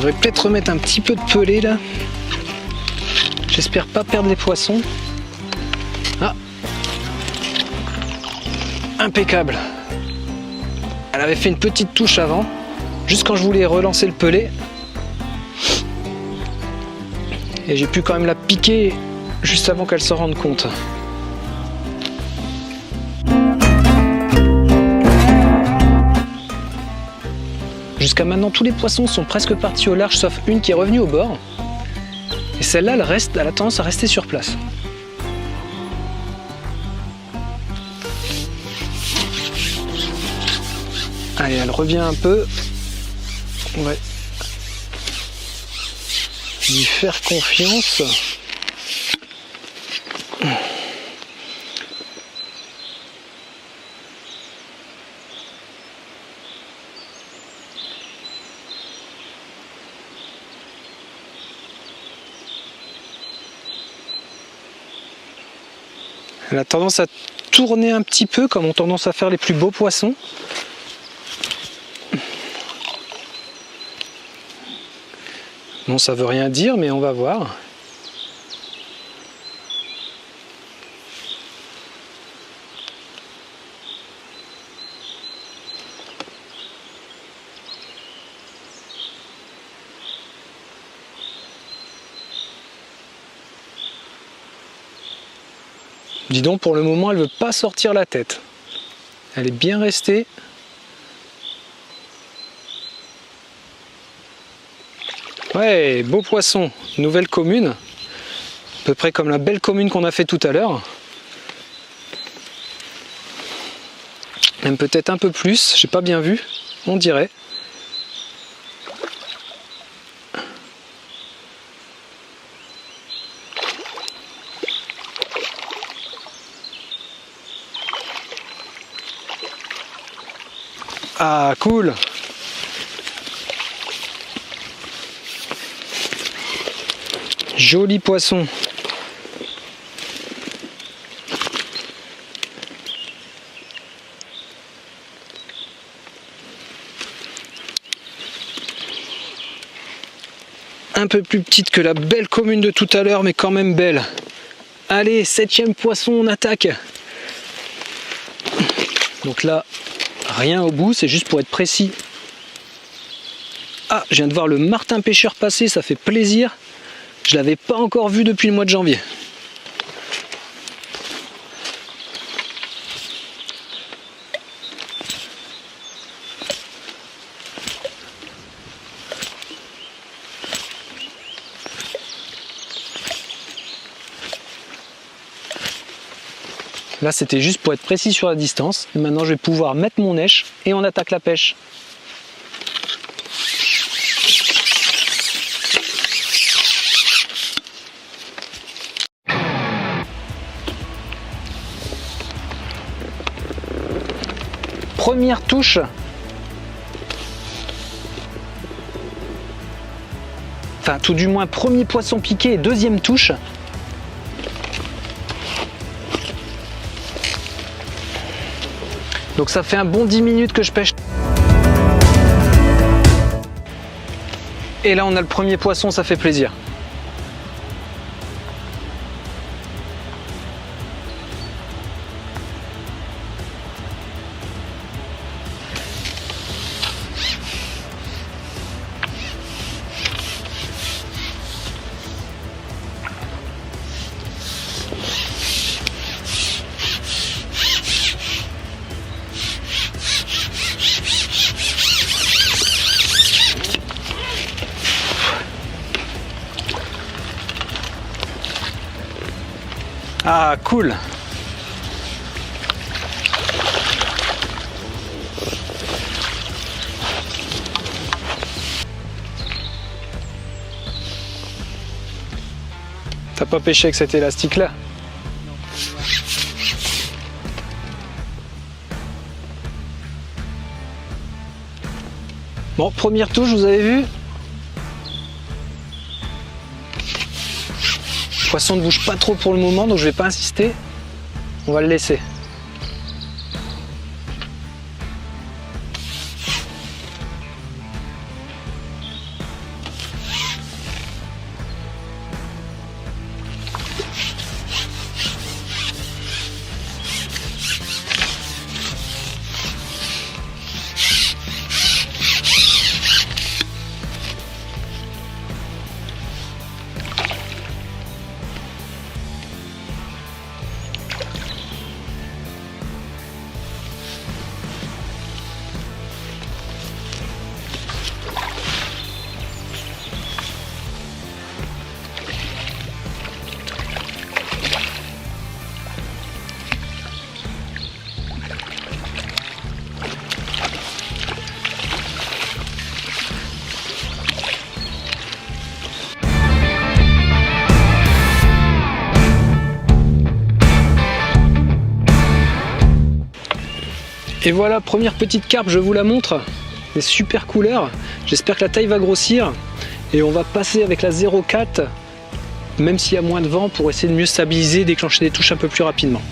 je vais peut-être remettre un petit peu de pelé là. J'espère pas perdre les poissons. Ah, impeccable. Elle avait fait une petite touche avant, juste quand je voulais relancer le pelé. Et j'ai pu quand même la piquer juste avant qu'elle s'en rende compte. Jusqu'à maintenant, tous les poissons sont presque partis au large, sauf une qui est revenue au bord. Et celle-là, elle a tendance à rester sur place. Allez, elle revient un peu. On va lui faire confiance. Elle a tendance à tourner un petit peu, comme ont tendance à faire les plus beaux poissons. Bon, ça veut rien dire, mais on va voir. Dis donc, pour le moment, elle veut pas sortir la tête. Elle est bien restée. Ouais, beau poisson. Nouvelle commune. À peu près comme la belle commune qu'on a fait tout à l'heure. Même peut-être un peu plus. J'ai pas bien vu. On dirait. Ah, cool. Joli poisson. Un peu plus petite que la belle commune de tout à l'heure, mais quand même belle. Allez, 7e poisson, on attaque. Donc là, rien au bout, c'est juste pour être précis. Ah, je viens de voir le martin pêcheur passer, ça fait plaisir. Je ne l'avais pas encore vu depuis le mois de janvier. Là, c'était juste pour être précis sur la distance. Et maintenant, je vais pouvoir mettre mon nèche et on attaque la pêche. Première touche. Enfin, tout du moins, premier poisson piqué et deuxième touche. Donc ça fait un bon 10 minutes que je pêche. Et là, on a le premier poisson, ça fait plaisir. Ah, cool. T'as pas pêché avec cet élastique là? Bon, première touche, vous avez vu? Le poisson ne bouge pas trop pour le moment, donc je vais pas insister. On va le laisser. Et voilà, première petite carpe, je vous la montre. Des super couleurs. J'espère que la taille va grossir. Et on va passer avec la 0,4, même s'il y a moins de vent, pour essayer de mieux stabiliser et déclencher des touches un peu plus rapidement.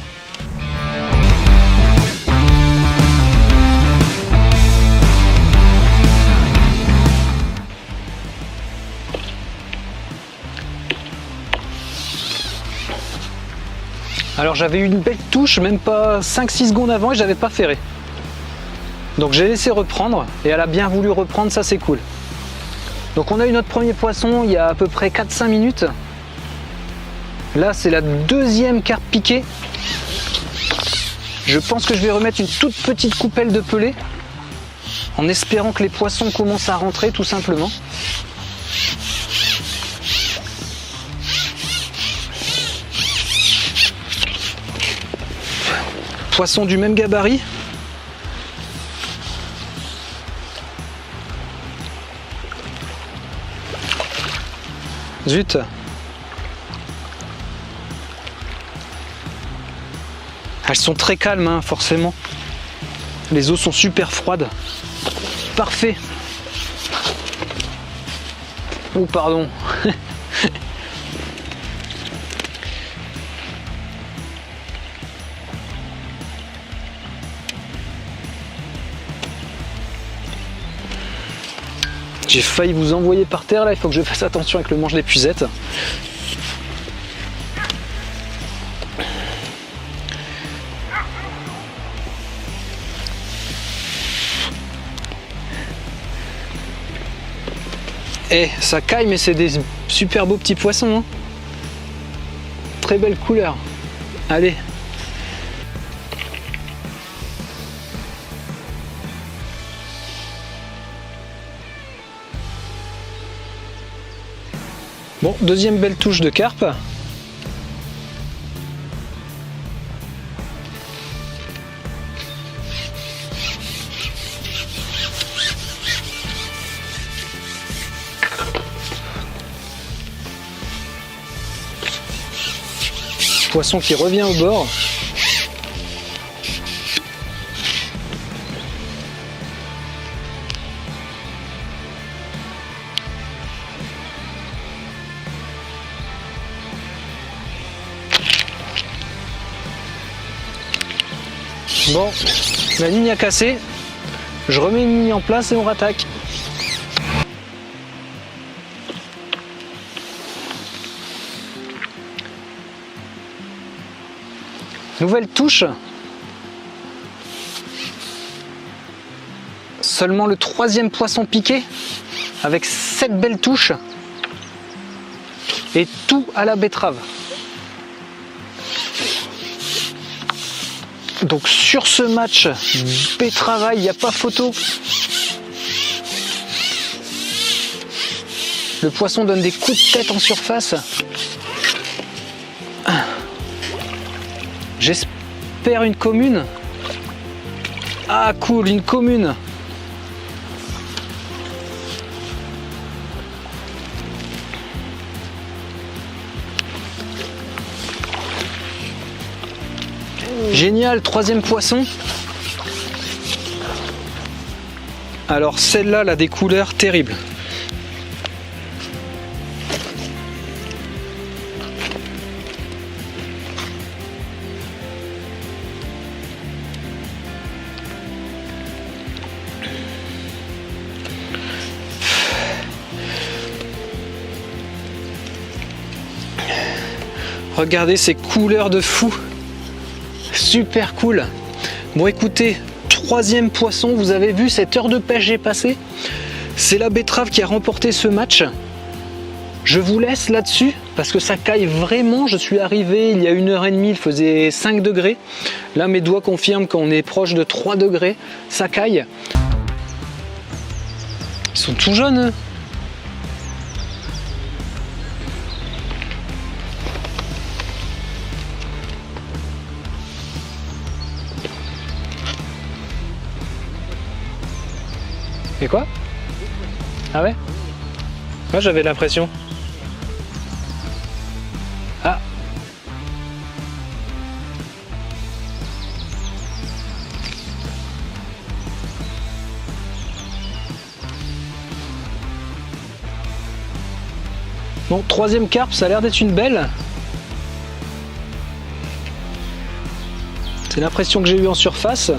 Alors j'avais eu une belle touche, même pas 5-6 secondes avant, et j'avais pas ferré. Donc j'ai laissé reprendre, et elle a bien voulu reprendre, ça c'est cool. Donc on a eu notre premier poisson il y a à peu près 4-5 minutes. Là c'est la deuxième carpe piquée. Je pense que je vais remettre une toute petite coupelle de pelée, en espérant que les poissons commencent à rentrer tout simplement. Poisson du même gabarit. Zut. Elles sont très calmes, hein, forcément. Les eaux sont super froides. Parfait. Oh, pardon. J'ai failli vous envoyer par terre là, il faut que je fasse attention avec le manche d'épuisette. Eh, ça caille, mais c'est des super beaux petits poissons. Hein. Très belle couleur. Allez. Bon, deuxième belle touche de carpe. Poisson qui revient au bord. Bon, la ligne a cassé. Je remets une ligne en place et on rattaque. Nouvelle touche. Seulement le troisième poisson piqué avec 7 belles touches. Et tout à la betterave. Donc sur ce match, betterave, il n'y a pas photo. Le poisson donne des coups de tête en surface. J'espère une commune. Ah cool, une commune. Génial, troisième poisson. Alors celle-là, elle a des couleurs terribles. Regardez ces couleurs de fou. Super cool. Bon écoutez, troisième poisson, vous avez vu cette heure de pêche j'ai passé. C'est la betterave qui a remporté ce match. Je vous laisse là-dessus parce que ça caille vraiment. Je suis arrivé il y a 1h30, il faisait 5 degrés. Là mes doigts confirment qu'on est proche de 3 degrés. Ça caille. Ils sont tout jeunes. Hein. Et quoi? Ah ouais? Moi j'avais l'impression. Ah. Bon, troisième carpe, ça a l'air d'être une belle. C'est l'impression que j'ai eue en surface.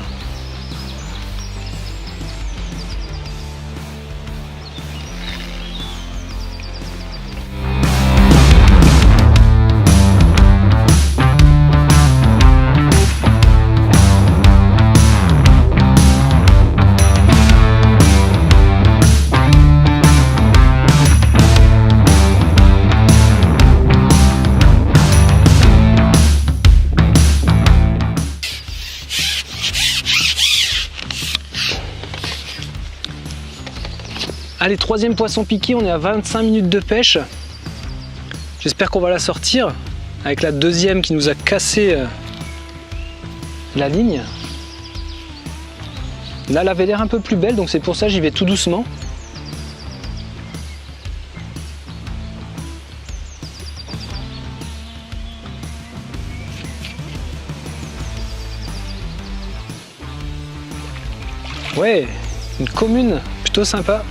Allez, troisième poisson piqué, on est à 25 minutes de pêche. J'espère qu'on va la sortir avec la deuxième qui nous a cassé la ligne. Là, elle avait l'air un peu plus belle, donc c'est pour ça que j'y vais tout doucement. Ouais, une commune plutôt sympa.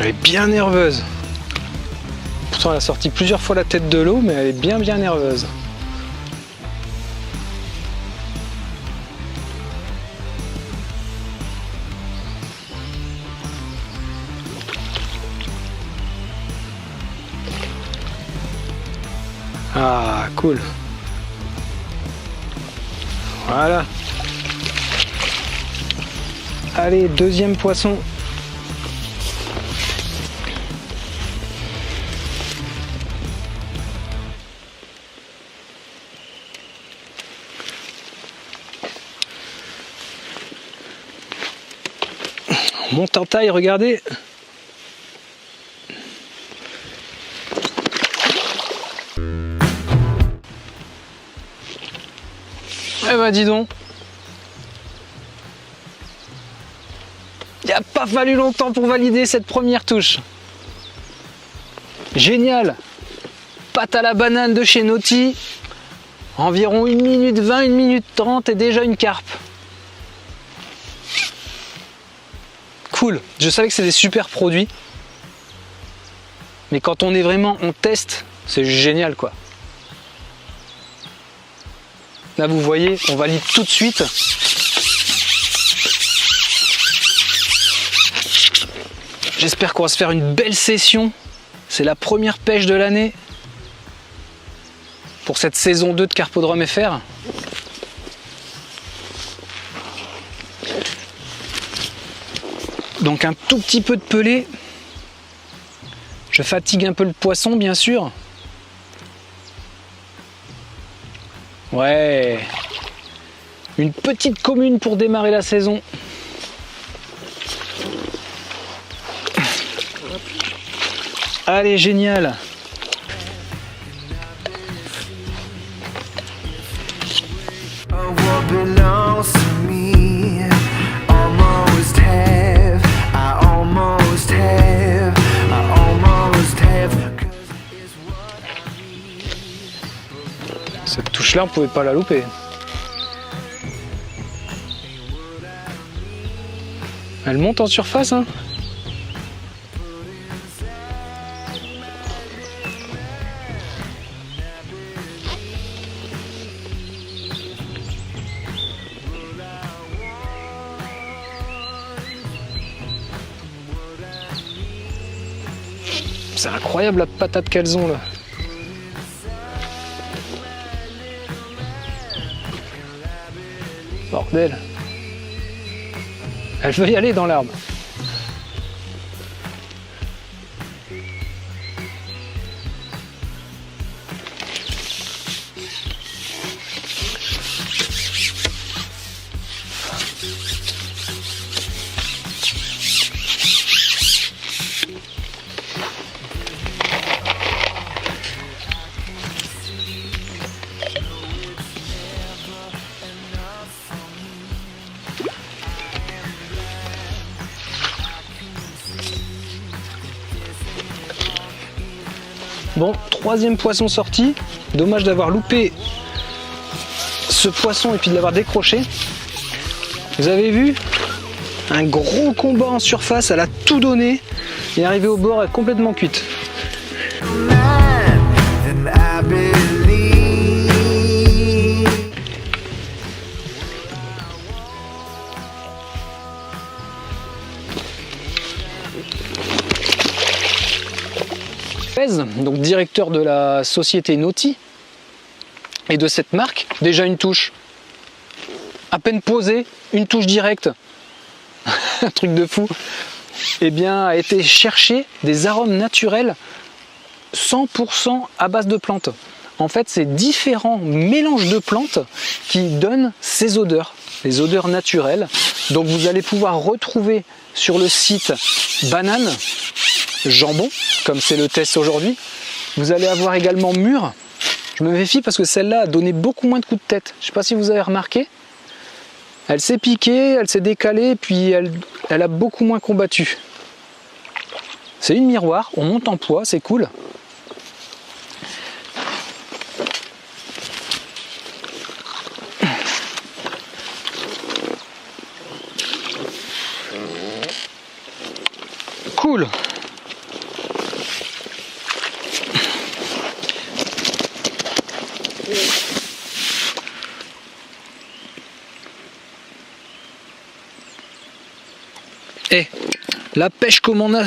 Elle est bien nerveuse. Pourtant elle a sorti plusieurs fois la tête de l'eau, mais elle est bien nerveuse. Ah, cool. Voilà. Allez, deuxième poisson. On monte en taille, regardez. Eh ben dis donc. Il n'a pas fallu longtemps pour valider cette première touche. Génial. Pâte à la banane de chez Naughty. Environ 1 minute 20, 1 minute 30 et déjà une carpe. Cool. Je savais que c'est des super produits. Mais quand on est vraiment, on teste, c'est génial quoi. Là vous voyez, on valide tout de suite. J'espère qu'on va se faire une belle session. C'est la première pêche de l'année pour cette saison 2 de Carpodrome FR. Donc un tout petit peu de pelé. Je fatigue un peu le poisson bien sûr. Ouais. Une petite commune pour démarrer la saison. Allez, génial. Cette touche-là, on pouvait pas la louper. Elle monte en surface, hein. C'est incroyable la patate qu'elles ont là. Bordel. Elle veut y aller dans l'arbre. Bon, troisième poisson sorti. Dommage d'avoir loupé ce poisson et puis de l'avoir décroché. Vous avez vu? Un gros combat en surface, elle a tout donné. Et arrivée au bord, elle est complètement cuite. Donc directeur de la société Naughty et de cette marque, déjà une touche à peine posée, une touche directe, un truc de fou, eh bien a été chercher des arômes naturels 100% à base de plantes. En fait, c'est différents mélanges de plantes qui donnent ces odeurs, les odeurs naturelles. Donc vous allez pouvoir retrouver sur le site banane, jambon, comme c'est le test aujourd'hui. Vous allez avoir également mûre. Je me méfie parce que celle-là a donné beaucoup moins de coups de tête. Je ne sais pas si vous avez remarqué. Elle s'est piquée, elle s'est décalée, puis elle a beaucoup moins combattu. C'est une miroir, on monte en poids, c'est cool. Cool. Eh, la pêche comme on a...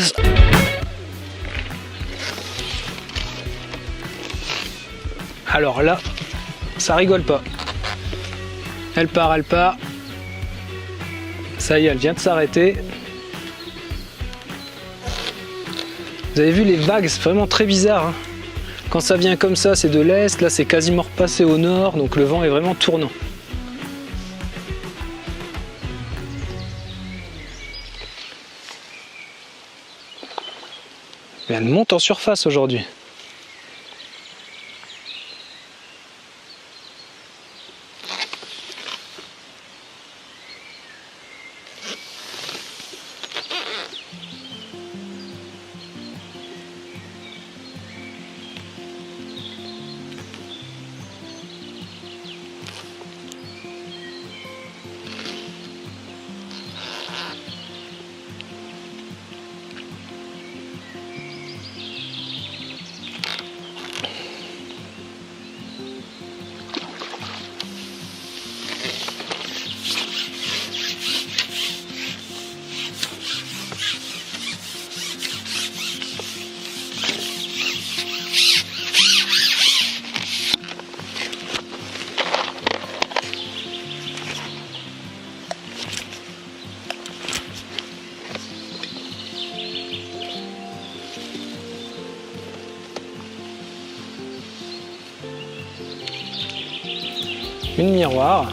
Alors là, ça rigole pas. Elle part, elle part. Ça y est, elle vient de s'arrêter. Vous avez vu les vagues, c'est vraiment très bizarre. Hein. Quand ça vient comme ça, c'est de l'est. Là, c'est quasiment repassé au nord, donc le vent est vraiment tournant. Elle monte en surface aujourd'hui. Une miroir.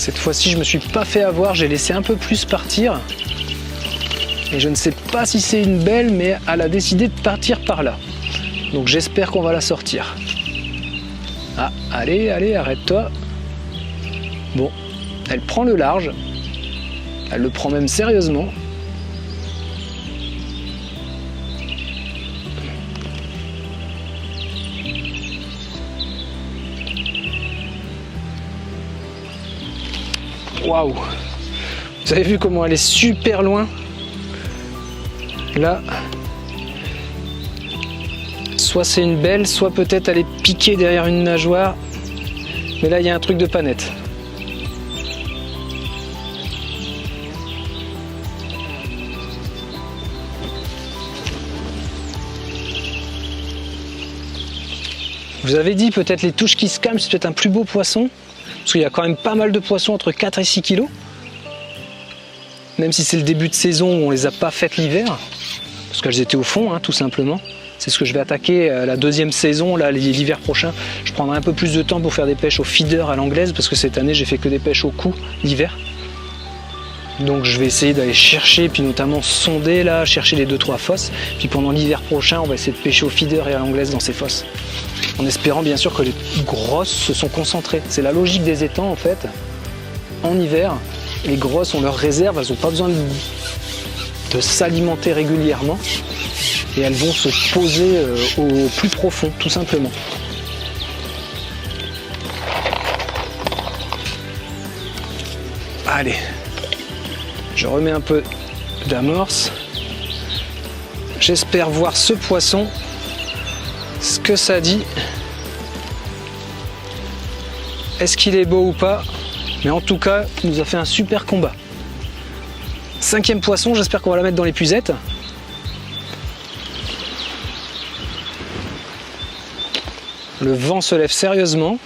Cette fois-ci, je me suis pas fait avoir, j'ai laissé un peu plus partir. Et je ne sais pas si c'est une belle, mais elle a décidé de partir par là. Donc j'espère qu'on va la sortir. Ah, allez, allez, arrête-toi. Bon, elle prend le large. Elle le prend même sérieusement. Waouh! Vous avez vu comment elle est super loin? Là, soit c'est une belle, soit peut-être elle est piquée derrière une nageoire. Mais là, il y a un truc de pas net. Vous avez dit peut-être les touches qui se calment, c'est peut-être un plus beau poisson. Parce qu'il y a quand même pas mal de poissons entre 4 et 6 kilos. Même si c'est le début de saison où on les a pas faites l'hiver. Parce qu'elles étaient au fond, hein, tout simplement. C'est ce que je vais attaquer la deuxième saison, là, l'hiver prochain. Je prendrai un peu plus de temps pour faire des pêches au feeder à l'anglaise, parce que cette année, j'ai fait que des pêches au cou l'hiver. Donc je vais essayer d'aller chercher, puis notamment sonder, là, chercher les 2-3 fosses. Puis pendant l'hiver prochain, on va essayer de pêcher au feeder et à l'anglaise dans ces fosses. En espérant bien sûr que les grosses se sont concentrées. C'est la logique des étangs en fait. En hiver, les grosses ont leur réserve, elles n'ont pas besoin de s'alimenter régulièrement. Et elles vont se poser au plus profond, tout simplement. Allez, je remets un peu d'amorce. J'espère voir ce poisson, ce que ça dit. Est-ce qu'il est beau ou pas? Mais en tout cas, il nous a fait un super combat. 5e poisson, j'espère qu'on va la mettre dans l'épuisette. Le vent se lève sérieusement.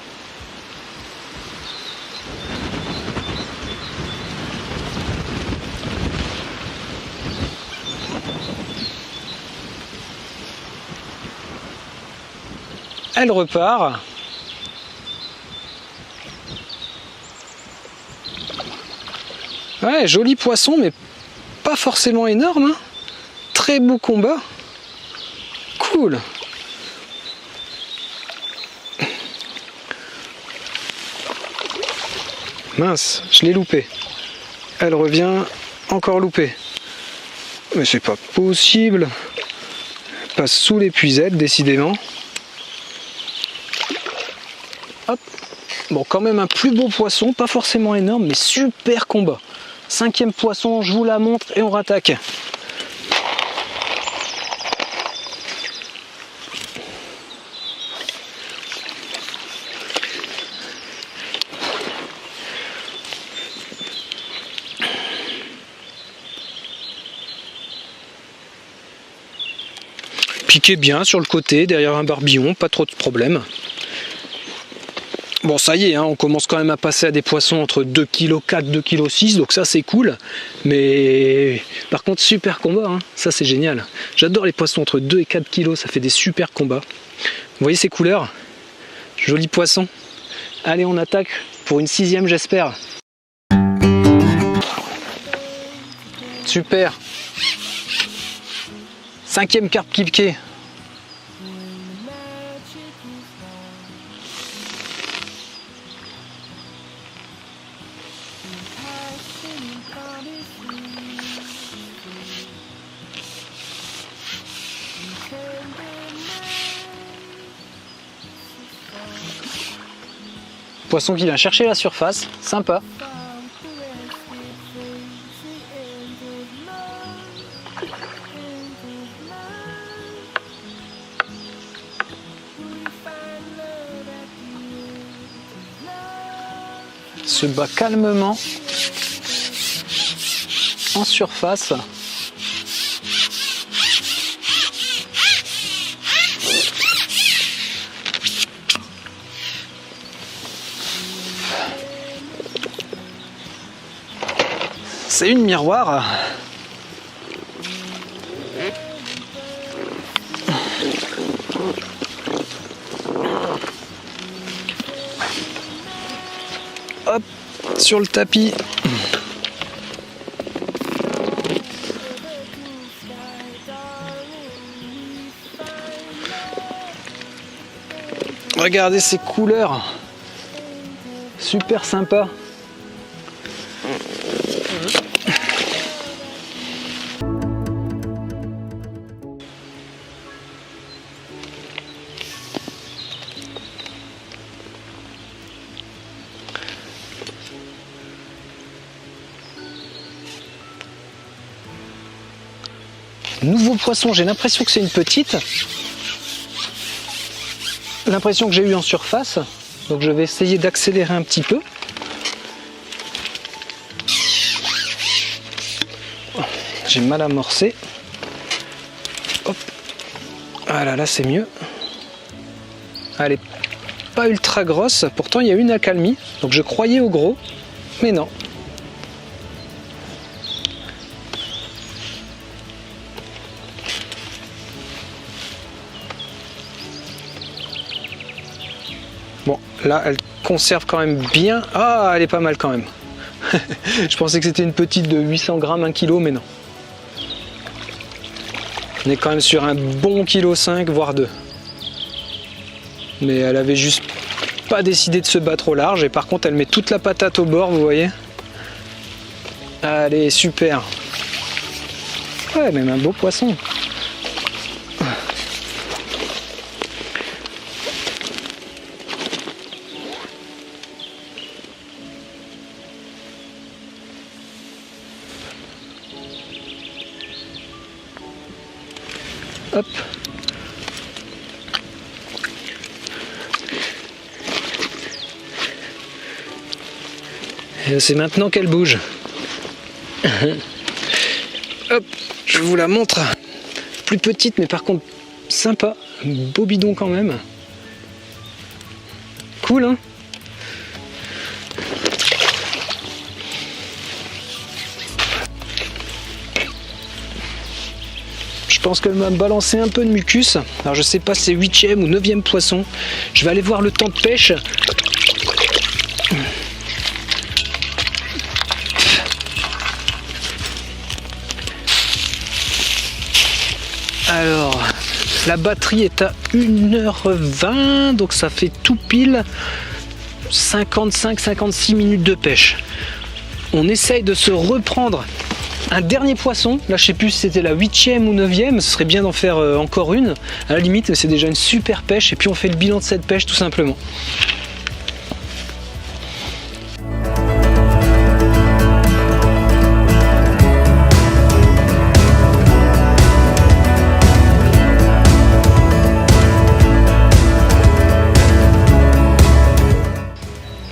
Elle repart. Ouais, joli poisson, mais pas forcément énorme. Hein. Très beau combat. Cool. Mince, je l'ai loupé. Elle revient, encore loupée. Mais c'est pas possible. Elle passe sous l'épuisette, décidément. Hop. Bon, quand même un plus beau poisson, pas forcément énorme, mais super combat. 5e poisson, je vous la montre et on rattaque. Piqué bien sur le côté, derrière un barbillon, pas trop de problème. Bon, ça y est, hein, on commence quand même à passer à des poissons entre 2,4 kg, 2,6 kg, donc ça c'est cool. Mais par contre, super combat, hein, ça c'est génial. J'adore les poissons entre 2 et 4 kg, ça fait des super combats. Vous voyez ces couleurs? Joli poisson. Allez, on attaque pour une 6e, j'espère. Super. 5e carpe piqué. Poisson qui vient chercher la surface, sympa. Se bat calmement en surface. C'est une miroir. Hop, sur le tapis. Regardez ces couleurs. Super sympa. Nouveau poisson, j'ai l'impression que c'est une petite. L'impression que j'ai eue en surface. Donc je vais essayer d'accélérer un petit peu. J'ai mal amorcé. Hop. Voilà, là c'est mieux. Elle est pas ultra grosse. Pourtant il y a une accalmie. Donc je croyais au gros. Mais non. Bon, là, elle conserve quand même bien. Ah, elle est pas mal quand même. Je pensais que c'était une petite de 800 grammes, 1 kg, mais non. On est quand même sur un bon 1,5 kg, voire 2. Mais elle avait juste pas décidé de se battre au large. Et par contre, elle met toute la patate au bord, vous voyez. Allez, super. Ouais, même un beau poisson. Hop. Et c'est maintenant qu'elle bouge. Hop, je vous la montre. Plus petite, mais par contre sympa. Beau bidon quand même. Cool, hein? Je pense qu'elle m'a balancé un peu de mucus. Alors je sais pas si c'est 8e ou 9e poisson. Je vais aller voir le temps de pêche. Alors, la batterie est à 1h20, donc ça fait tout pile 55-56 minutes de pêche. On essaye de se reprendre un dernier poisson. Là, je sais plus si c'était la 8e ou 9e, ce serait bien d'en faire encore une. À la limite, c'est déjà une super pêche, et puis on fait le bilan de cette pêche tout simplement.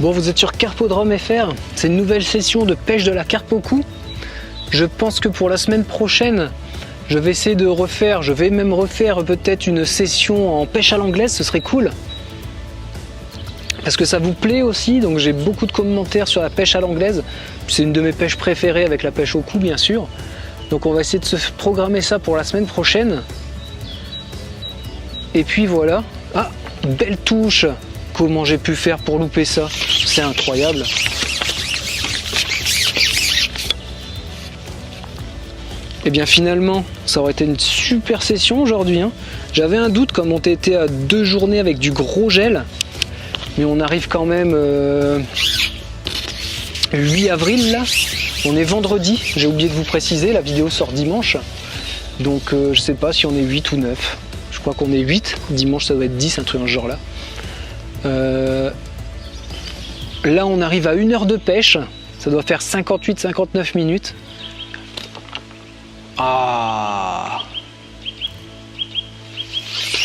Bon, vous êtes sur Carpodrome FR, c'est une nouvelle session de pêche de la carpe au cou. Je pense que pour la semaine prochaine, je vais essayer de refaire, je vais même refaire peut-être une session en pêche à l'anglaise, ce serait cool. Parce que ça vous plaît aussi, donc j'ai beaucoup de commentaires sur la pêche à l'anglaise. C'est une de mes pêches préférées avec la pêche au cou, bien sûr. Donc on va essayer de se programmer ça pour la semaine prochaine. Et puis voilà. Ah, belle touche! Comment j'ai pu faire pour louper ça? C'est incroyable. Et bien finalement, ça aurait été une super session aujourd'hui, hein. J'avais un doute comme on était à 2 journées avec du gros gel. Mais on arrive quand même 8 avril là. On est vendredi, j'ai oublié de vous préciser, la vidéo sort dimanche. Donc je sais pas si on est 8 ou 9. Je crois qu'on est 8, dimanche ça doit être 10, un truc dans ce genre là. Là on arrive à 1 heure de pêche, ça doit faire 58-59 minutes. Ah,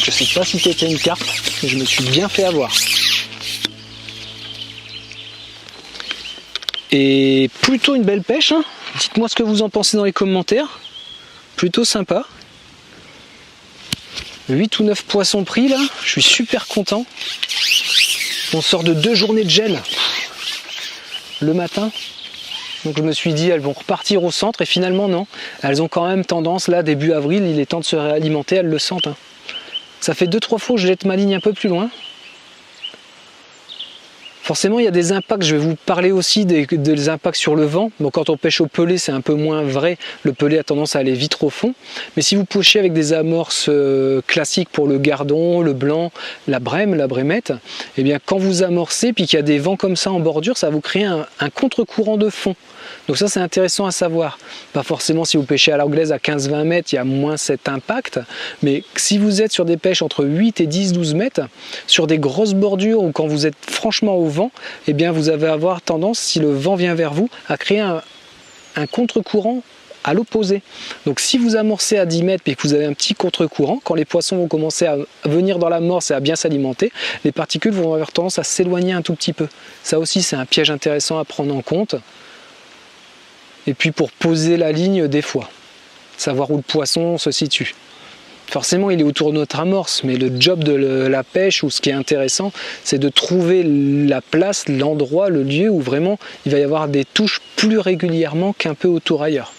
je sais pas si c'était une carpe, mais je me suis bien fait avoir. Et plutôt une belle pêche, hein. Dites-moi ce que vous en pensez dans les commentaires. Plutôt sympa. 8 ou 9 poissons pris là, je suis super content. On sort de 2 journées de gel le matin. Donc je me suis dit elles vont repartir au centre et finalement non. Elles ont quand même tendance là début avril, il est temps de se réalimenter, elles le sentent, hein. Ça fait 2-3 fois que je jette ma ligne un peu plus loin. Forcément, il y a des impacts. Je vais vous parler aussi des impacts sur le vent. Bon, quand on pêche au pelé, c'est un peu moins vrai. Le pelé a tendance à aller vite au fond. Mais si vous pêchez avec des amorces classiques pour le gardon, le blanc, la brémette, eh bien, quand vous amorcez, puis qu'il y a des vents comme ça en bordure, ça va vous créer un contre-courant de fond. Donc ça, c'est intéressant à savoir. Pas forcément si vous pêchez à l'anglaise à 15-20 mètres, il y a moins cet impact. Mais si vous êtes sur des pêches entre 8 et 10-12 mètres, sur des grosses bordures ou quand vous êtes franchement au vent, eh bien vous allez avoir tendance, si le vent vient vers vous, à créer un contre-courant à l'opposé. Donc si vous amorcez à 10 mètres et que vous avez un petit contre-courant, quand les poissons vont commencer à venir dans l'amorce et à bien s'alimenter, les particules vont avoir tendance à s'éloigner un tout petit peu. Ça aussi, c'est un piège intéressant à prendre en compte. Et puis pour poser la ligne des fois, savoir où le poisson se situe. Forcément, il est autour de notre amorce, mais le job de la pêche, ou ce qui est intéressant, c'est de trouver la place, l'endroit, le lieu où vraiment il va y avoir des touches plus régulièrement qu'un peu autour ailleurs.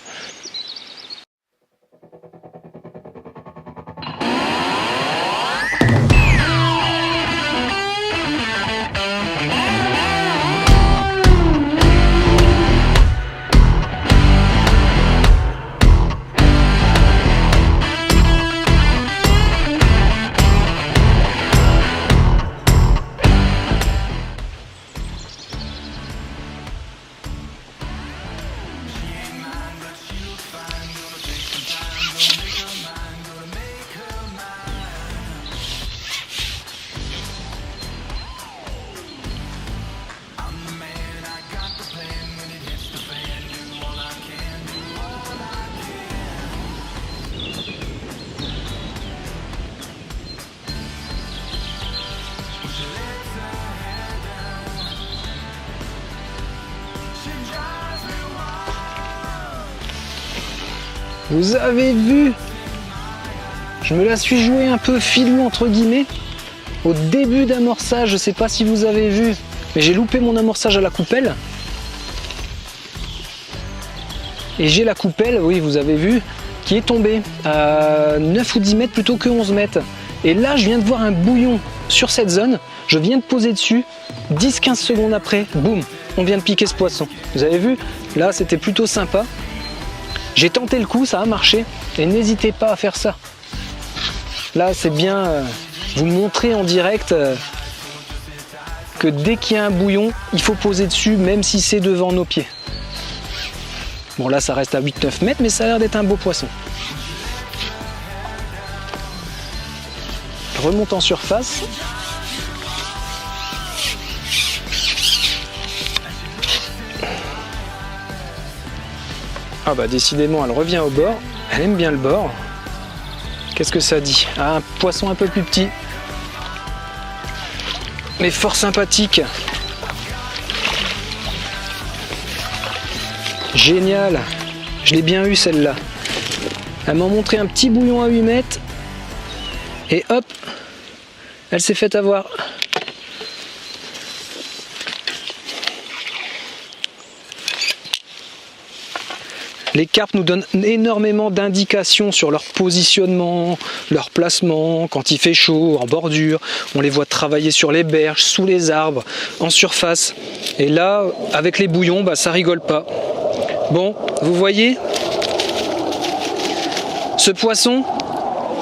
Vous avez vu, je me la suis joué un peu filou entre guillemets. Au début d'amorçage, je ne sais pas si vous avez vu, mais j'ai loupé mon amorçage à la coupelle. Et j'ai la coupelle, oui vous avez vu, qui est tombée à 9 ou 10 mètres plutôt que 11 mètres. Et là je viens de voir un bouillon sur cette zone, je viens de poser dessus, 10-15 secondes après, boum, on vient de piquer ce poisson. Vous avez vu, là c'était plutôt sympa. J'ai tenté le coup, ça a marché, et n'hésitez pas à faire ça. Là, c'est bien vous montrer en direct que dès qu'il y a un bouillon, il faut poser dessus, même si c'est devant nos pieds. Bon, là, ça reste à 8-9 mètres, mais ça a l'air d'être un beau poisson. Je remonte en surface. Ah bah décidément elle revient au bord, elle aime bien le bord. Qu'est-ce que ça dit? Ah, un poisson un peu plus petit, mais fort sympathique. Génial, je l'ai bien eu celle-là. Elle m'a montré un petit bouillon à 8 mètres et hop, elle s'est faite avoir. Les carpes nous donnent énormément d'indications sur leur positionnement, leur placement, quand il fait chaud, en bordure. On les voit travailler sur les berges, sous les arbres, en surface. Et là, avec les bouillons, bah, ça rigole pas. Bon, vous voyez, ce poisson,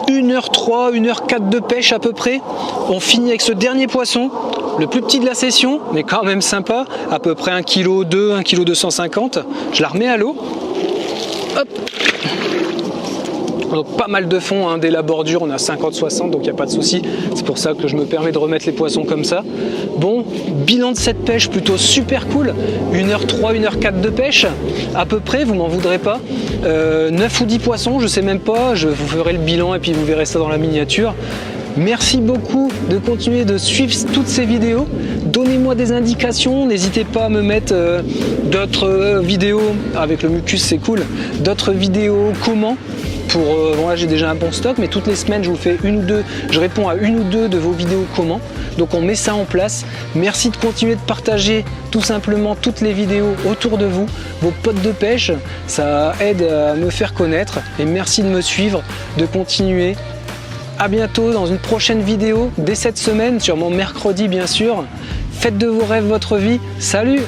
1h03, 1h04 de pêche à peu près. On finit avec ce dernier poisson, le plus petit de la session, mais quand même sympa, à peu près 1,2 kg, 1,250 kg. Je la remets à l'eau. Hop. Donc pas mal de fond, hein. Dès la bordure on a 50-60, donc il n'y a pas de souci. C'est pour ça que je me permets de remettre les poissons comme ça. Bon, bilan de cette pêche plutôt super cool. 1h03, 1h04 de pêche à peu près, vous m'en voudrez pas. 9 ou 10 poissons, je sais même pas, je vous ferai le bilan et puis vous verrez ça dans la miniature. Merci beaucoup de continuer de suivre toutes ces vidéos. Donnez-moi des indications, n'hésitez pas à me mettre d'autres vidéos, avec le mucus c'est cool, d'autres vidéos comment. Bon là j'ai déjà un bon stock, mais toutes les semaines je vous fais une ou deux, je réponds à une ou deux de vos vidéos comment. Donc on met ça en place. Merci de continuer de partager tout simplement toutes les vidéos autour de vous, vos potes de pêche, ça aide à me faire connaître. Et merci de me suivre, de continuer. À bientôt dans une prochaine vidéo, dès cette semaine, sûrement mercredi bien sûr. Faites de vos rêves votre vie. Salut!